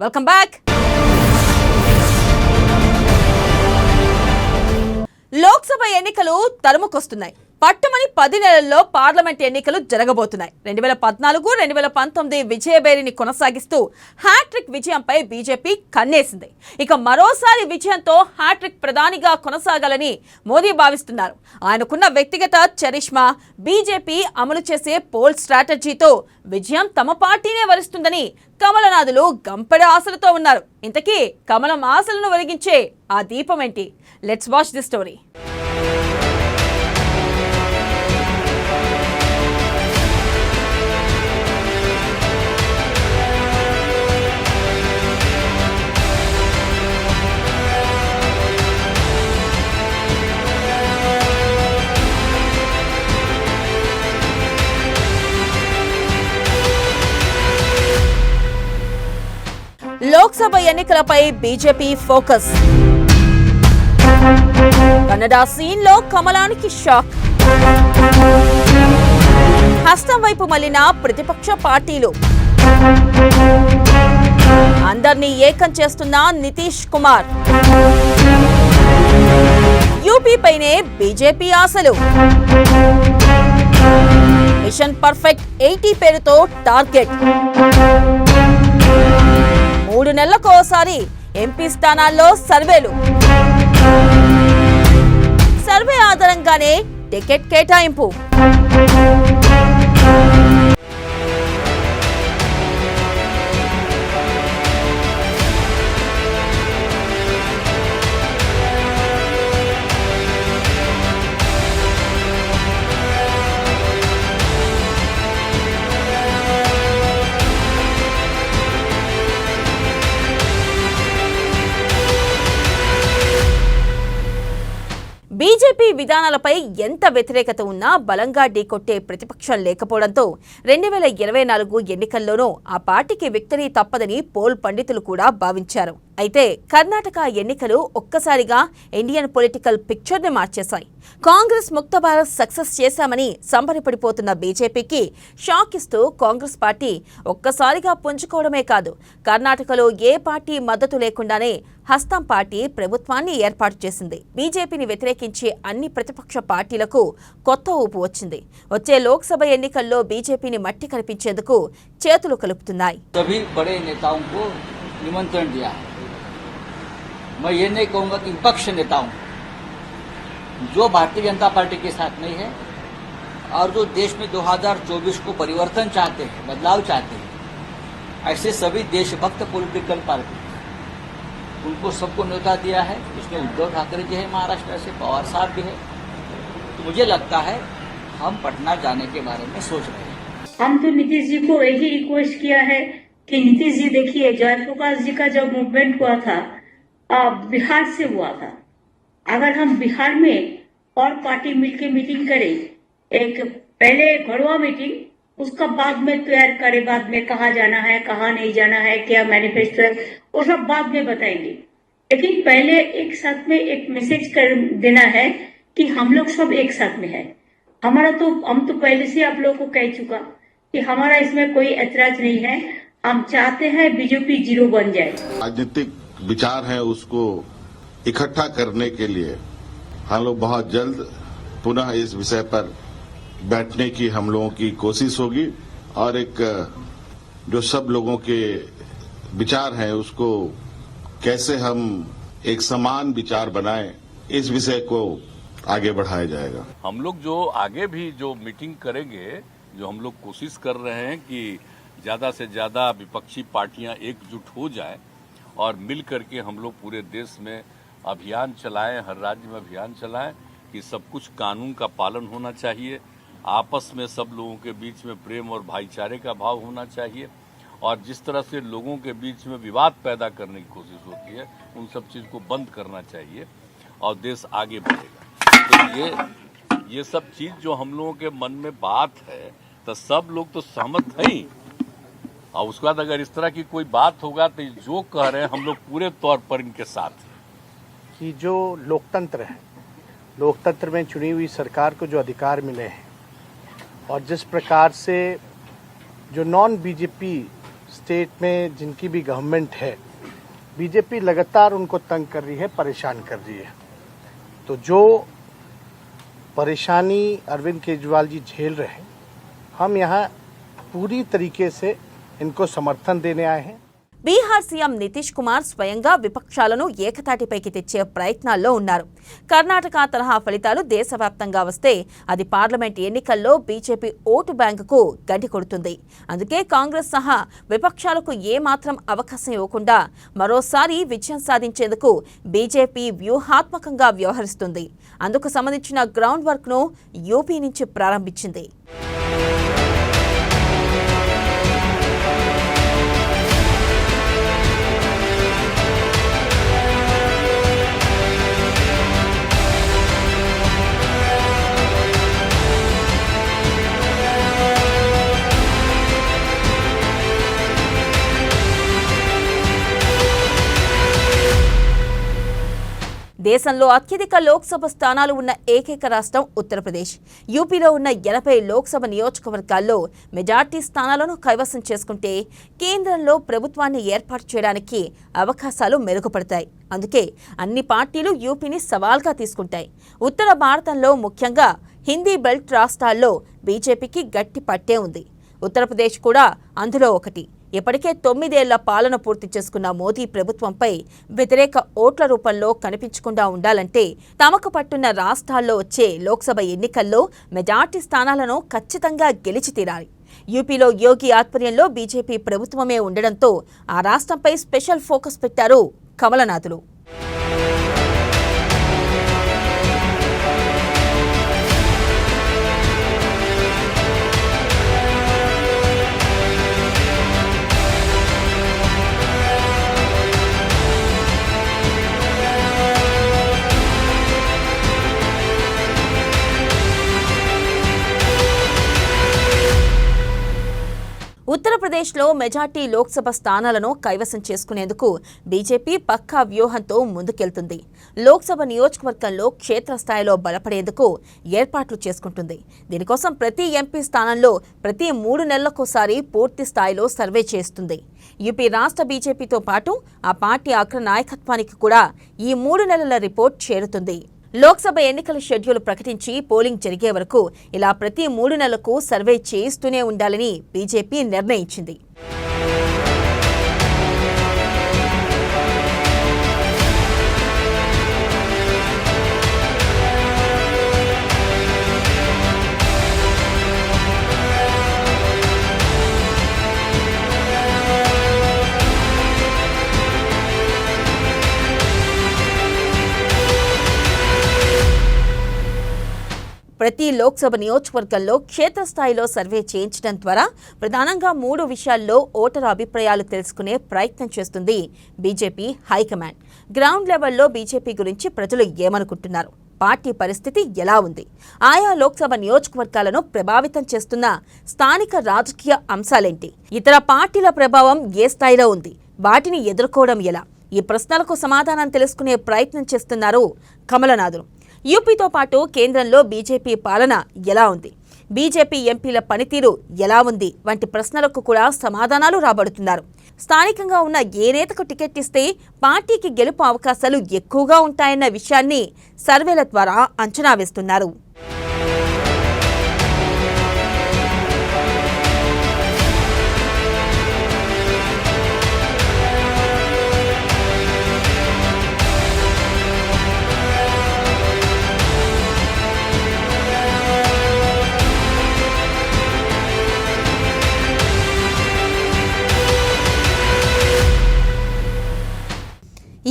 Welcome back. Lok Sabha ఎన్నికలు తరుముకొస్తున్నాయి. పట్టుమని 10 నెలల్లో పార్లమెంట్ ఎన్నికలు జరగబోతున్నాయి. 2014, 2019 విజయబేరిని కొనసాగిస్తూ హ్యాట్రిక్ విజయంపై బీజేపీ కన్నేసింది. ఇక మరోసారి విజయంతో హ్యాట్రిక్ ప్రధానిగా కొనసాగాలని మోదీ భావిస్తున్నారు. ఆయనకున్న వ్యక్తిగత చరిష్మా, బీజేపీ అమలు చేసే పోల్ స్ట్రాటజీతో విజయం తమ పార్టీనే వరిస్తుందని కమలనాథులు గంపెడ ఆశలతో ఉన్నారు. ఇంతకీ కమలం ఆశలను వెలిగించే ఆ దీపం ఏంటి? Let's watch the story. Lok Sabha ఎన్నికలపై బీజేపీ ఫోకస్. కన్నడ సీన్లో కమలానికి షాక్. హస్తం వైపు మళ్లిన ప్రతిపక్ష పార్టీలు. అందర్నీ ఏకం చేస్తున్న నితీష్ కుమార్. యూపీ పైనే బీజేపీ ఆశలు. మిషన్ పర్ఫెక్ట్ 80 పేరుతో టార్గెట్. 3 నెలలకోసారి ఎంపీ స్థానాల్లో సర్వేలు. సర్వే ఆధారంగానే టికెట్ కేటాయింపు. బీజేపీ విధానాలపై ఎంత వ్యతిరేకత ఉన్నా బలంగా ఢీకొట్టే ప్రతిపక్షం లేకపోవడంతో 2024 ఎన్నికల్లోనూ ఆ పార్టీకి విక్టరీ తప్పదని పోల్ పండితులు కూడా భావించారు. అయితే కర్ణాటక ఎన్నికలు ఒక్కసారిగా ఇండియన్ పొలిటికల్ పిక్చర్ని మార్చేశాయి. కాంగ్రెస్ ముక్త భారత్ సక్సెస్ చేశామని సంబరపడిపోతున్న బీజేపీకి షాక్ ఇస్తూ కాంగ్రెస్ పార్టీ ఒక్కసారిగా పుంజుకోవడమే కాదు, కర్ణాటకలో ఏ పార్టీ మద్దతు లేకుండానే హస్తం పార్టీ ప్రభుత్వాన్ని ఏర్పాటు చేసింది. బీజేపీని వ్యతిరేకించే అన్ని ప్రతిపక్ష పార్టీలకు కొత్త ఊపు వచ్చింది. వచ్చే లోక్సభ ఎన్నికల్లో బీజేపీని మట్టి కనిపించేందుకు చేతులు కలుపుతున్నాయి. मैं ये नहीं कहूंगा कि विपक्ष नेताओं जो भारतीय जनता पार्टी के साथ नहीं है और जो देश में 2024 को परिवर्तन चाहते हैं, बदलाव चाहते हैं, ऐसे सभी देशभक्त पॉलिटिकल पार्टी उनको सबको न्योता दिया है. इसमें उद्धव ठाकरे जी है महाराष्ट्र से, पवार साहब भी है. तो मुझे लगता है हम पटना जाने के बारे में सोच रहे हैं. हम तो नीतीश जी को यही रिक्वेस्ट किया है कि नीतीश जी देखिए, जयप्रकाश जी का जब मूवमेंट हुआ था बिहार से हुआ था. अगर हम बिहार में और पार्टी मिलकर मीटिंग करें, एक पहले घड़वा मीटिंग, उसका बाद में तैयार करें, बाद में कहाँ जाना है कहाँ नहीं जाना है, क्या मैनिफेस्टो है, वो सब बाद में बताएंगे. लेकिन पहले एक साथ में एक मैसेज कर देना है कि हम लोग सब एक साथ में है. हमारा तो हम तो पहले से आप लोगों को कह चुका कि हमारा इसमें कोई ऐतराज नहीं है. हम चाहते हैं बीजेपी 0 बन जाए. राजनीतिक विचार है उसको इकट्ठा करने के लिए हम लोग बहुत जल्द पुनः इस विषय पर बैठने की हम लोगों की कोशिश होगी और एक जो सब लोगों के विचार हैं उसको कैसे हम एक समान विचार बनाएं, इस विषय को आगे बढ़ाया जाएगा. हम लोग जो आगे भी जो मीटिंग करेंगे, जो हम लोग कोशिश कर रहे हैं कि ज्यादा से ज्यादा विपक्षी पार्टियां एकजुट हो जाएं और मिल करके हम लोग पूरे देश में अभियान चलाएं, हर राज्य में अभियान चलाएं कि सब कुछ कानून का पालन होना चाहिए, आपस में सब लोगों के बीच में प्रेम और भाईचारे का भाव होना चाहिए और जिस तरह से लोगों के बीच में विवाद पैदा करने की कोशिश होती है उन सब चीज को बंद करना चाहिए और देश आगे बढ़ेगा. तो ये सब चीज जो हम लोगों के मन में बात है तो सब लोग तो सहमत हैं ही, और उसके बाद अगर इस तरह की कोई बात होगा तो जो कह रहे हैं हम लोग पूरे तौर पर इनके साथ हैं. कि जो लोकतंत्र है, लोकतंत्र में चुनी हुई सरकार को जो अधिकार मिले हैं और जिस प्रकार से जो नॉन बीजेपी स्टेट में जिनकी भी गवर्नमेंट है, बीजेपी लगातार उनको तंग कर रही है, परेशान कर रही है। तो जो परेशानी अरविंद केजरीवाल जी झेल रहे हैं, हम यहाँ पूरी तरीके से इनको समर्थन देने आए हैं। బీహార్ సీఎం నితీష్ కుమార్ స్వయంగా విపక్షాలను ఏకతాటిపైకి తెచ్చే ప్రయత్నాల్లో ఉన్నారు. కర్ణాటక తరహా ఫలితాలు దేశవ్యాప్తంగా వస్తే అది పార్లమెంట్ ఎన్నికల్లో బీజేపీ ఓటు బ్యాంకుకు గండి కొడుతుంది. అందుకే కాంగ్రెస్ సహా విపక్షాలకు ఏమాత్రం అవకాశం ఇవ్వకుండా మరోసారి విజయం సాధించేందుకు బీజేపీ వ్యూహాత్మకంగా వ్యవహరిస్తుంది. అందుకు సంబంధించిన గ్రౌండ్ వర్క్ను యూపీ నుంచి ప్రారంభించింది. దేశంలో అత్యధిక లోక్సభ స్థానాలు ఉన్న ఏకైక రాష్ట్రం ఉత్తరప్రదేశ్. యూపీలో ఉన్న 80 లోక్సభ నియోజకవర్గాల్లో మెజార్టీ స్థానాలను కైవసం చేసుకుంటే కేంద్రంలో ప్రభుత్వాన్ని ఏర్పాటు చేయడానికి అవకాశాలు మెరుగుపడతాయి. అందుకే అన్ని పార్టీలు యూపీని సవాల్గా తీసుకుంటాయి. ఉత్తర భారతంలో ముఖ్యంగా హిందీ బెల్ట్ రాష్ట్రాల్లో బీజేపీకి గట్టి పట్టే ఉంది. ఉత్తరప్రదేశ్ కూడా అందులో ఒకటి. ఇప్పటికే 9 ఏళ్ల పాలన పూర్తి చేసుకున్న మోదీ ప్రభుత్వంపై వ్యతిరేక ఓట్ల రూపంలో కనిపించకుండా ఉండాలంటే తమకు పట్టున్న రాష్ట్రాల్లో వచ్చే లోక్సభ ఎన్నికల్లో మెజార్టీ స్థానాలను ఖచ్చితంగా గెలిచి తీరాలి. యూపీలో యోగి ఆధ్వర్యంలో బీజేపీ ప్రభుత్వమే ఉండడంతో ఆ రాష్ట్రంపై స్పెషల్ ఫోకస్ పెట్టారు కమలనాథులు. ఉత్తరప్రదేశ్లో మెజార్టీ లోక్సభ స్థానాలను కైవసం చేసుకునేందుకు బీజేపీ పక్కా వ్యూహంతో ముందుకెళ్తుంది. లోక్సభ నియోజకవర్గంలో క్షేత్రస్థాయిలో బలపడేందుకు ఏర్పాట్లు చేసుకుంటుంది. దీనికోసం ప్రతి ఎంపీ స్థానంలో ప్రతి 3 నెలలకోసారి పూర్తి స్థాయిలో సర్వే చేస్తుంది. యూపీ రాష్ట్ర బీజేపీతో పాటు ఆ పార్టీ అగ్ర నాయకత్వానికి కూడా ఈ 3 నెలల రిపోర్ట్ చేరుతుంది. లోక్సభ ఎన్నికల షెడ్యూల్ ప్రకటించి పోలింగ్ జరిగే వరకు ఇలా ప్రతి 3 నెలలకు సర్వే చేయిస్తూనే ఉండాలని బీజేపీ నిర్ణయించింది. ప్రతి లోక్సభ నియోజకవర్గంలో క్షేత్రస్థాయిలో సర్వే చేయించడం ద్వారా ప్రధానంగా 3 విషయాల్లో ఓటరు అభిప్రాయాలు తెలుసుకునే ప్రయత్నం చేస్తుంది బీజేపీ హైకమాండ్. గ్రౌండ్ లెవెల్లో బీజేపీ గురించి ప్రజలు ఏమనుకుంటున్నారు, పార్టీ పరిస్థితి ఎలా ఉంది, ఆయా లోక్సభ నియోజకవర్గాలను ప్రభావితం చేస్తున్న స్థానిక రాజకీయ అంశాలేంటి, ఇతర పార్టీల ప్రభావం ఏ స్థాయిలో ఉంది, వాటిని ఎదుర్కోవడం ఎలా, ఈ ప్రశ్నలకు సమాధానం తెలుసుకునే ప్రయత్నం చేస్తున్నారు కమలనాథులు. యూపీతో పాటు కేంద్రంలో బీజేపీ పాలన ఎలా ఉంది, బీజేపీ ఎంపీల పనితీరు ఎలా ఉంది వంటి ప్రశ్నలకు కూడా సమాధానాలు రాబడుతున్నారు. స్థానికంగా ఉన్న ఏ నేతకు టికెట్ ఇస్తే పార్టీకి గెలుపు అవకాశాలు ఎక్కువగా ఉంటాయన్న విషయాన్ని సర్వేల ద్వారా అంచనా వేస్తున్నారు.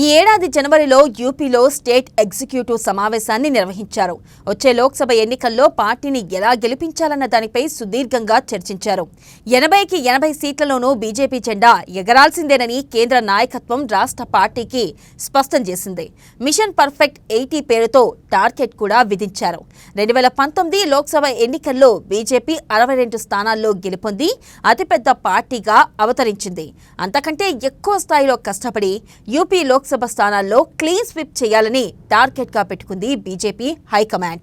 ఈ ఏడాది జనవరిలో యూపీలో స్టేట్ ఎగ్జిక్యూటివ్ సమావేశాన్ని నిర్వహించారు. వచ్చే లోక్సభ ఎన్నికల్లో పార్టీని ఎలా గెలిపించాలన్న దానిపై సుదీర్ఘంగా చర్చించారు. 80కి 80 సీట్లలోనూ బీజేపీ జెండా ఎగరాల్సిందేనని కేంద్ర నాయకత్వం రాష్ట్ర పార్టీకి స్పష్టం చేసింది. మిషన్ పర్ఫెక్ట్ 80 పేరుతో టార్గెట్ కూడా విధించారు. 2019 లోక్సభ ఎన్నికల్లో బీజేపీ 62 స్థానాల్లో గెలుపొంది అతిపెద్ద పార్టీగా అవతరించింది. అంతకంటే ఎక్కువ స్థాయిలో కష్టపడి యూపీ లోక్సభ స్థానాల్లో క్లీన్ స్వీప్ చేయాలని టార్గెట్గా పెట్టుకుంది బీజేపీ హైకమాండ్.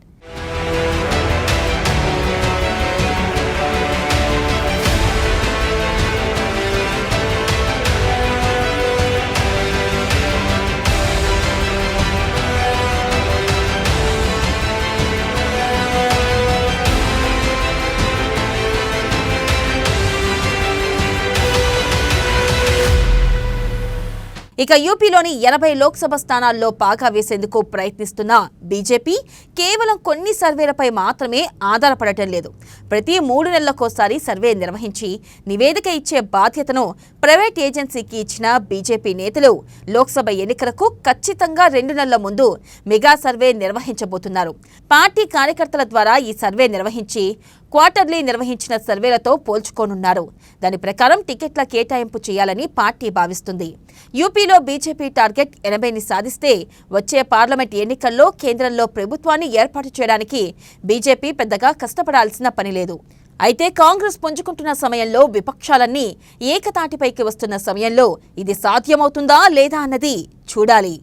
ఇక యూపీలోని 80 లోక్సభ స్థానాల్లో పాగా వేసేందుకు ప్రయత్నిస్తున్న బీజేపీ కేవలం కొన్ని సర్వేలపై మాత్రమే ఆధారపడటం లేదు. ప్రతి 3 నెలలకోసారి సర్వే నిర్వహించి నివేదిక ఇచ్చే బాధ్యతను ప్రైవేట్ ఏజెన్సీకి ఇచ్చిన బీజేపీ నేతలు లోక్సభ ఎన్నికలకు ఖచ్చితంగా 2 నెలల ముందు మెగా సర్వే నిర్వహించబోతున్నారు. పార్టీ కార్యకర్తల ద్వారా ఈ సర్వే నిర్వహించి క్వార్టర్లీ నిర్వహించిన సర్వేలతో పోల్చుకోనున్నారు. దాని ప్రకారం టికెట్ల కేటాయింపు చేయాలని పార్టీ భావిస్తుంది. యూపీలో బీజేపీ టార్గెట్ 80ని సాధిస్తే వచ్చే పార్లమెంట్ ఎన్నికల్లో కేంద్రంలో ప్రభుత్వాన్ని ఏర్పాటు చేయడానికి బీజేపీ పెద్దగా కష్టపడాల్సిన పని లేదు. అయితే కాంగ్రెస్ పుంజుకుంటున్న సమయంలో విపక్షాలన్నీ ఏకతాటిపైకి వస్తున్న సమయంలో ఇది సాధ్యమవుతుందా లేదా అన్నది చూడాలి.